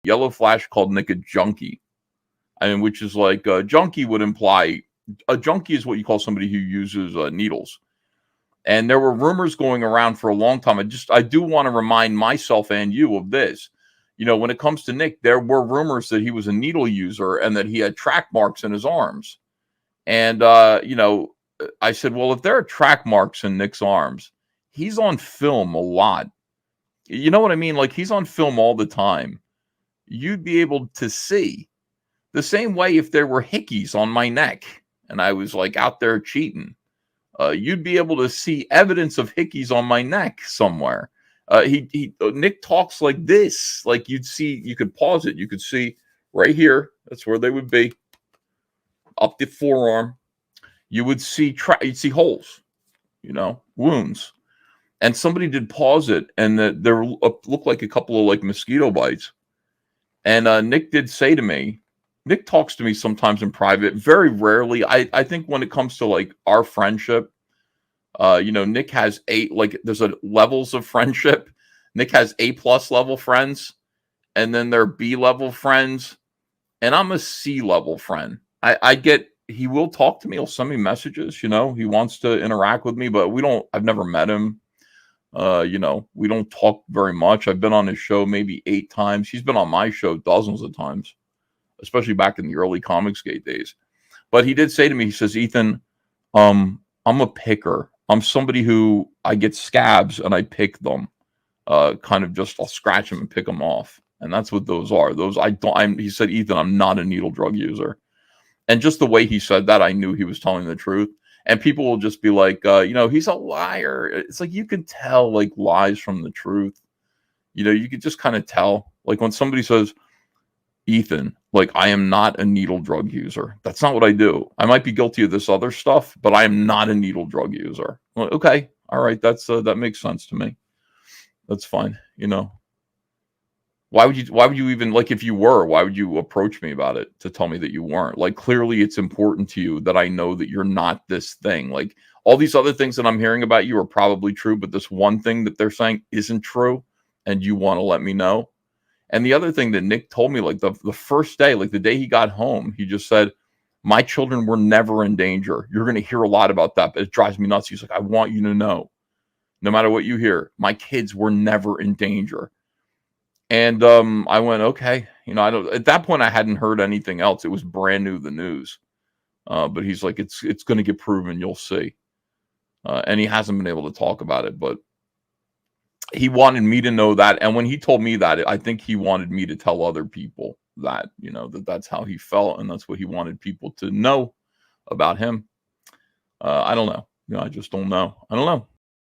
Yellow Flash called Nick a junkie. I mean, which is like a junkie would imply a junkie is what you call somebody who uses needles. And there were rumors going around for a long time. I do want to remind myself and you of this. You know, when it comes to Nick, there were rumors that he was a needle user and that he had track marks in his arms. And, I said, well, if there are track marks in Nick's arms, he's on film a lot. You know what I mean? Like, he's on film all the time. You'd be able to see the same way if there were hickeys on my neck and I was like out there cheating. You'd be able to see evidence of hickeys on my neck somewhere. Nick talks like this, like you could pause it. You could see right here. That's where they would be up the forearm. You would see, you'd see holes, wounds. And somebody did pause it and there looked like a couple of like mosquito bites. And Nick did say to me, Nick talks to me sometimes in private, very rarely. I think when it comes to like our friendship, Nick has there's levels of friendship. Nick has A+ level friends, and then there are B level friends, and I'm a C level friend. He will talk to me. He'll send me messages. He wants to interact with me, but I've never met him. We don't talk very much. I've been on his show maybe 8 times. He's been on my show dozens of times, especially back in the early Comicsgate days. But he did say to me, he says, Ethan, I'm a picker. I'm somebody who I get scabs and I pick them. I'll scratch them and pick them off. And that's what those are. He said, Ethan, I'm not a needle drug user. And just the way he said that, I knew he was telling the truth. And people will just be like, he's a liar. It's like, you can tell like lies from the truth. You could just kind of tell, like when somebody says, Ethan, like, I am not a needle drug user. That's not what I do. I might be guilty of this other stuff, but I am not a needle drug user. Well, okay. All right. That makes sense to me. That's fine. Why would you even, like, if you were, why would you approach me about it to tell me that you weren't? Like, clearly it's important to you that I know that you're not this thing. Like, all these other things that I'm hearing about you are probably true, but this one thing that they're saying isn't true, and you want to let me know. And the other thing that Nick told me, like the first day, like the day he got home, he just said, my children were never in danger. You're going to hear a lot about that, but it drives me nuts. He's like, I want you to know, no matter what you hear, my kids were never in danger. And I went, okay. At that point, I hadn't heard anything else. It was brand new, the news. But he's like, it's going to get proven. You'll see. And he hasn't been able to talk about it, but he wanted me to know that. And when he told me that, I think he wanted me to tell other people that, that's how he felt. And that's what he wanted people to know about him. I don't know. I just don't know. I don't know.